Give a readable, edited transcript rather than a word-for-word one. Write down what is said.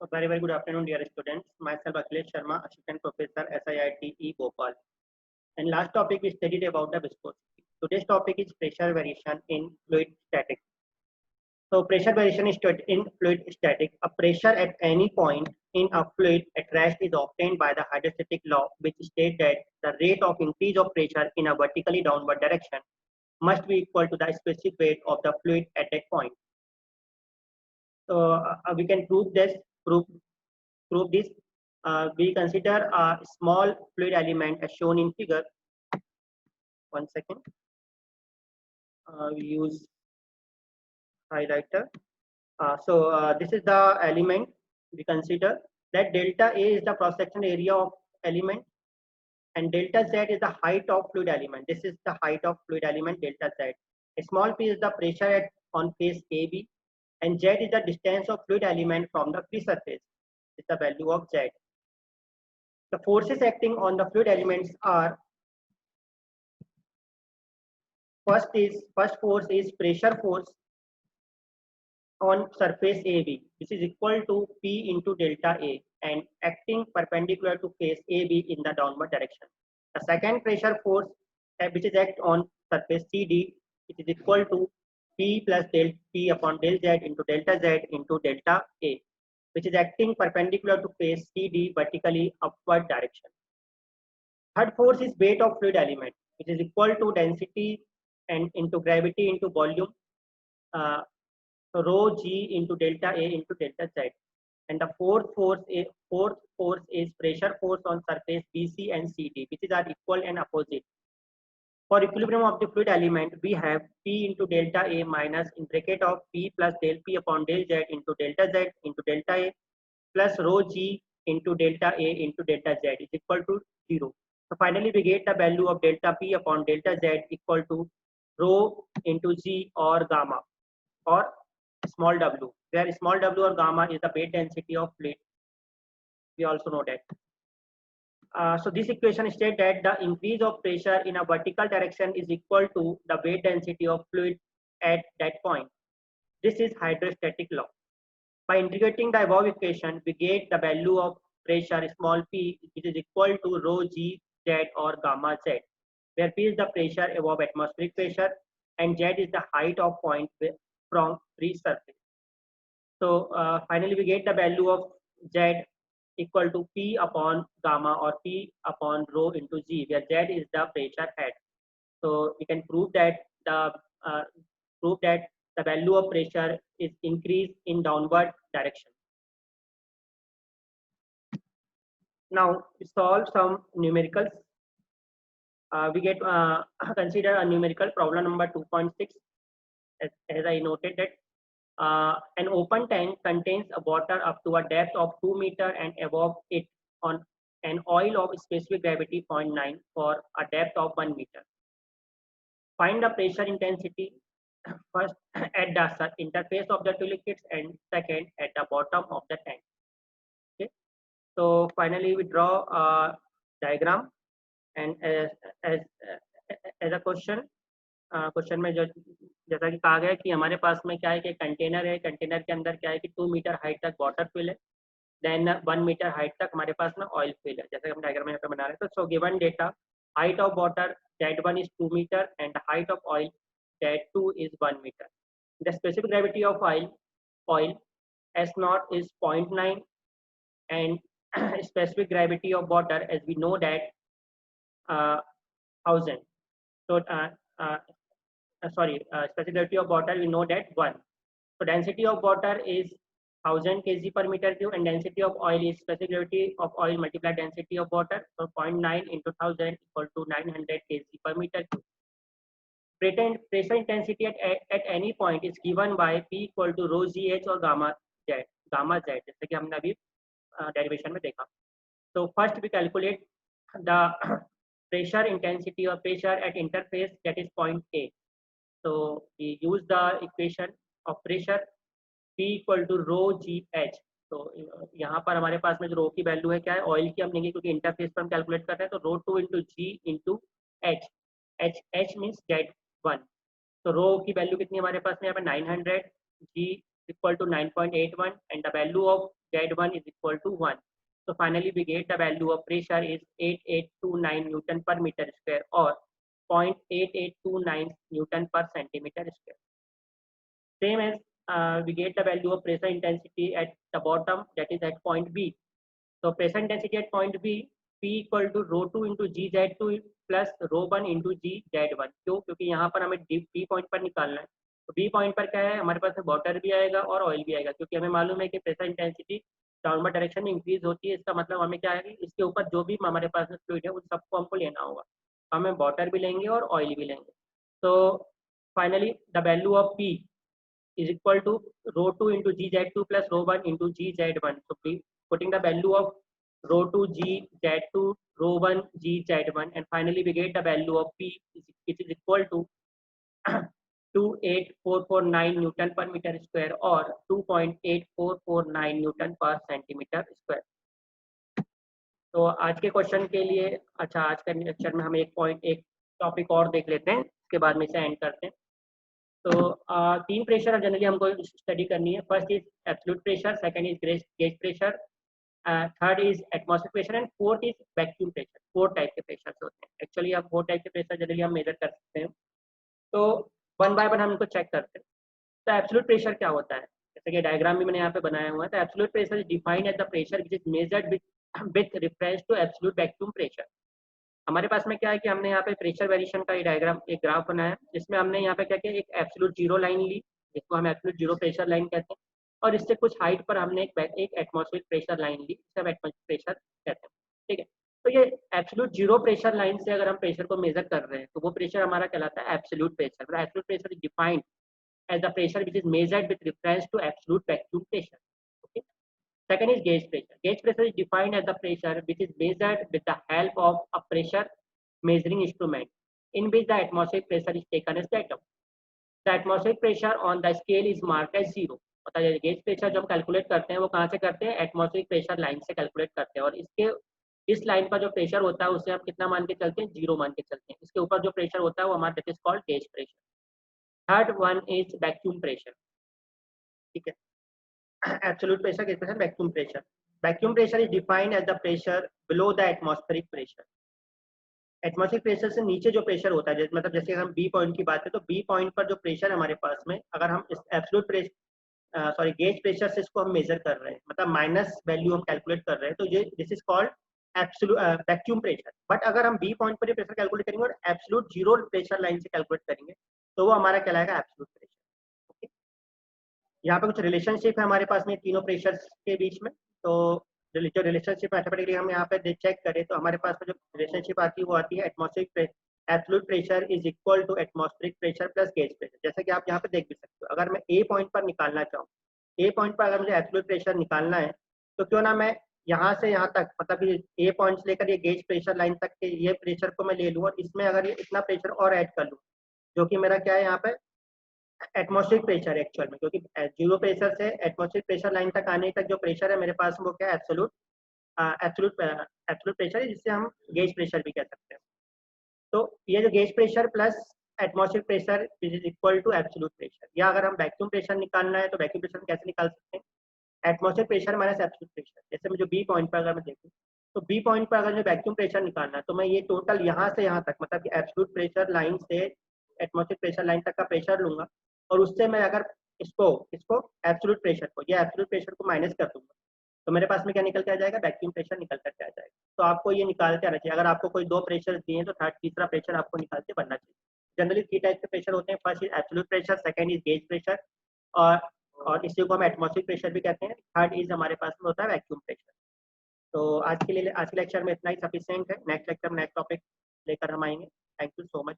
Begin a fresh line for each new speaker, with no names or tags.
Very good afternoon, dear students. Myself Akhilesh Sharma, Assistant Professor, SIITE Bhopal. And last topic we studied about the viscosity. Today's topic is pressure variation in fluid statics. So pressure variation is in fluid statics. A pressure at any point in a fluid at rest is obtained by the hydrostatic law, which states that the rate of increase of pressure in a vertically downward direction must be equal to the specific weight of the fluid at that point. So we can prove prove this. We consider a small fluid element as shown in figure. 1 second. We use highlighter. This is the element we consider. That delta A is the cross-section area of element, and delta Z is the height of fluid element. This is the height of fluid element delta Z. A small p is the pressure on face AB, and Z is the distance of fluid element from the free surface. Is the value of Z. The forces acting on the fluid elements are first force is pressure force on surface AB, which is equal to P into delta A and acting perpendicular to face AB in the downward direction. The second pressure force, which is act on surface CD, which is equal to P plus del P upon del Z into delta Z into delta A, which is acting perpendicular to face CD vertically upward direction. Third force is weight of fluid element, which is equal to density and into gravity into volume, rho g into delta A into delta Z. And the fourth force is pressure force on surface BC and CD, which are equal and opposite. For equilibrium of the fluid element, we have P into delta A minus in bracket of P plus del P upon del Z into delta Z into delta A plus rho g into delta A into delta Z is equal to 0. So finally, we get the value of delta P upon delta Z equal to rho into G or gamma or small w, where small w or gamma is the weight density of fluid. We also know that. So this equation states that the increase of pressure in a vertical direction is equal to the weight density of fluid at that point. This is hydrostatic law. By integrating the above equation, we get the value of pressure small p, which is equal to rho g z or gamma z, where p is the pressure above atmospheric pressure and z is the height of point from free surface. So finally, we get the value of z equal to p upon gamma or p upon rho into g, where z is the pressure head. So we can prove that the value of pressure is increased in downward direction. Now we solve some numericals. We get consider a numerical problem number 2.6. As I noted that an open tank contains a water up to a depth of 2 meters and above it on an oil of specific gravity 0.9 for a depth of 1 meter. Find the pressure intensity first at the interface of the two liquids and second at the bottom of the tank. Okay. So finally we draw a diagram and as a question में जो जैसा कि कहा गया है कि हमारे पास में क्या है कि कंटेनर है, कंटेनर के अंदर क्या है कि 2 मीटर हाइट तक वाटर फिल है, देन 1 मीटर हाइट तक हमारे पास में ऑयल फिल है, जैसे हम डायग्राम यहाँ पे बना रहे हैं. तो so given data height of water that 1 is 2 meter and the height of oil that 2 is 1 meter. The specific gravity of oil S0 is 0.9 and specific gravity of water, as we know that 1000. So specific gravity of water we know that 1. So density of water is 1000 kg per meter cube and density of oil is specific gravity of oil multiplied density of water. So 0.9 into 1000 equal to 900 kg per meter cube. Pressure intensity at any point is given by P equal to rho gh or gamma z, जैसे कि हमने अभी derivation में देखा. So first we calculate the pressure intensity or pressure at interface, that is point A. So we use the equation of pressure P equal to rho gh. तो यहाँ पर हमारे पास में जो रो की वैल्यू है क्या है, ऑयल की हम लेंगे क्योंकि इंटरफेस पर हम कैलकुलेट कर रहे हैं. तो row 2 into G into H, H means Z1. तो रो की वैल्यू कितनी हमारे पास में यहाँ पे 900, G equal to 9.81 and the value of Z1 is equal to 1. So finally we get the value of pressure is 8829 Newton per meter square or 0.8829 Newton per centimeter square. Same as we get the value of pressure intensity at the bottom, that is at point B. So pressure intensity at point B, P equal to rho 2 into GZ2 plus rho 1 into GZ1. क्यों? क्योंकि यहाँ पर हमें B point पर निकालना है. तो B point पर क्या है, हमारे पास में वाटर भी आएगा और ऑयल भी आएगा, क्योंकि हमें मालूम है कि प्रेशर इंटेंसिटी डाउनवर्ड डायरेक्शन में इंक्रीज होती है. इसका मतलब हमें क्या है, इसके ऊपर जो भी हमारे पास में फ्लूइड है उन सबको हमको लेना होगा. हमें वाटर भी लेंगे और ऑयल भी लेंगे. तो finally the value of P is equal to rho 2 into GZ2 plus rho 1 into GZ1. So putting the value of rho 2 GZ2, rho 1 GZ1, and finally we get the value of P, which is equal to 28449 Newton per meter square or 2.8449 Newton per centimeter square. तो आज के question के लिए, अच्छा आज के lecture में हम एक टॉपिक और देख लेते हैं, उसके बाद में इसे एंड करते हैं. तो तीन प्रेशर जनरली हमको स्टडी करनी है. First is absolute pressure, second is gauge pressure, third is atmospheric pressure and fourth is vacuum pressure. 4 type के प्रेशर होते हैं. एक्चुअली हम 4 टाइप के प्रेशर जनरली हम मेजर कर सकते हैं. तो वन बाय वन हम इनको चेक करते हैं. तो एब्सोल्यूट प्रेशर क्या होता है, जैसे कि डायग्राम भी मैंने यहाँ पे बनाया हुआ है. तो absolute pressure is defined as the pressure which is measured with reference to absolute vacuum pressure. हमारे पास में क्या है कि हमने यहाँ पे प्रेशर वेरिएशन का डायग्राम, एक ग्राफ बनाया, जिसमें हमने यहाँ पे क्या किया, एक एब्सोल्यूट जीरो लाइन ली, जिसको हम एब्सोल्यूट जीरो प्रेशर लाइन कहते हैं, और इससे कुछ हाइट पर हमने एक एटमॉस्फेरिक प्रेशर लाइन ली, जिसे हम एटमॉस्फेरिक प्रेशर कहते हैं. ठीक है. तो ये एब्सोल्यूट जीरो प्रेशर लाइन से अगर हम प्रेशर को मेजर कर रहे हैं तो वो प्रेशर हमारा कहलाता है absolute pressure. Absolute pressure is defined as the pressure which is measured with reference to absolute vacuum pressure. Second is gauge pressure. Gauge pressure is defined as the pressure which is measured with the help of a pressure measuring instrument in which the atmospheric pressure is taken as datum. The atmospheric pressure on the scale is marked as 0. मतलब gauge pressure जो हम calculate करते हैं वो कहाँ से करते हैं, एटमॉस्फेरिक प्रेशर लाइन से कैलकुलेट करते हैं. और इसके इस लाइन का जो प्रेशर होता है उसे हम कितना मान के चलते हैं, 0 मान के चलते हैं. इसके ऊपर जो प्रेशर होता है वो हमारा that is called gauge pressure. Third one is vacuum pressure. ठीक है. Absolute pressure, gauge pressure, vacuum pressure. Vacuum pressure is defined as the pressure below the atmospheric pressure. Atmospheric pressure से नीचे जो प्रेशर होता है, मतलब जैसे हम बी पॉइंट की बात करें तो बी पॉइंट पर जो प्रेशर है हमारे पास में, अगर हम इस एब्सोल्यूट प्रेशर गेज प्रेशर से इसको हम मेजर कर रहे हैं, मतलब माइनस वैल्यू हम कैलकुलेट कर रहे हैं, तो ये this is called absolute vacuum pressure. But अगर हम बी पॉइंट पर प्रेशर कैलकुलेट करेंगे और एब्सोल्यूट जीरो प्रेशर लाइन से कैलकुलेट करेंगे तो वो हमारा कहलाएगा एब्सोल्यूट प्रेशर. यहाँ पे कुछ रिलेशनशिप है हमारे पास में तीनों प्रेशर्स के बीच में. तो जो रिलेशनशिप मैथमेटिकली हम यहाँ पे चेक करें तो हमारे पास में जो रिलेशनशिप आती है वो आती है atmospheric absolute pressure is equal to atmospheric pressure plus gauge pressure. जैसे कि आप यहाँ पे देख भी सकते हो, अगर मैं ए पॉइंट पर निकालना चाहूँ, ए पॉइंट पर अगर मुझे एब्सोल्यूट प्रेशर निकालना है तो क्यों ना मैं यहाँ से यहाँ तक, मतलब ए पॉइंट से लेकर ये गेज प्रेशर लाइन तक के ये प्रेशर को मैं ले लूँ और इसमें अगर ये इतना प्रेशर और ऐड कर लूँ, जो कि मेरा क्या है यहाँ पे एटमॉस्फेरिक प्रेशर एक्चुअल में, क्योंकि जीरो प्रेशर से एटमॉस्फेरिक प्रेशर लाइन तक आने तक जो प्रेशर है मेरे पास वो क्या है, एब्सोल्यूट प्रेशर है, जिससे हम गेज प्रेशर भी कह सकते हैं. तो ये जो gauge pressure plus atmospheric pressure is equal to absolute pressure. या अगर हम वैक्यूम प्रेशर निकालना है तो वैक्यूम प्रेशर कैसे निकाल सकते हैं, atmospheric pressure minus absolute pressure. जैसे मैं जो बी पॉइंट पर अगर मैं देखूँ तो बी पॉइंट पर अगर मुझे वैक्यूम प्रेशर निकालना है तो मैं ये टोटल यहाँ से यहाँ तक, मतलब एब्सोल्यूट प्रेशर लाइन से एटमॉस्फेरिक प्रेशर लाइन तक का प्रेशर लूंगा और उससे मैं अगर इसको एब्सोल्यूट प्रेशर को या एब्सोल्यूट प्रेशर को माइनस कर दूंगा तो मेरे पास में क्या निकल के आ जाएगा, वैक्यूम प्रेशर निकल करके आ जाएगा. तो आपको ये निकालते आना चाहिए. अगर आपको कोई दो प्रेशर दिए हैं तो तीसरा प्रेशर आपको निकालते बनना चाहिए. जनरली 3 टाइप के प्रेशर होते हैं. First is absolute pressure, second is gauge pressure और इसी को हम एटमॉस्फेरिक प्रेशर भी कहते हैं. थर्ड इज हमारे पास में होता है वैक्यूम प्रेशर. तो आज के लेक्चर में इतना ही सफिशिएंट है. नेक्स्ट लेक्चर में नेक्स्ट टॉपिक लेकर हम आएंगे. Thank you so much.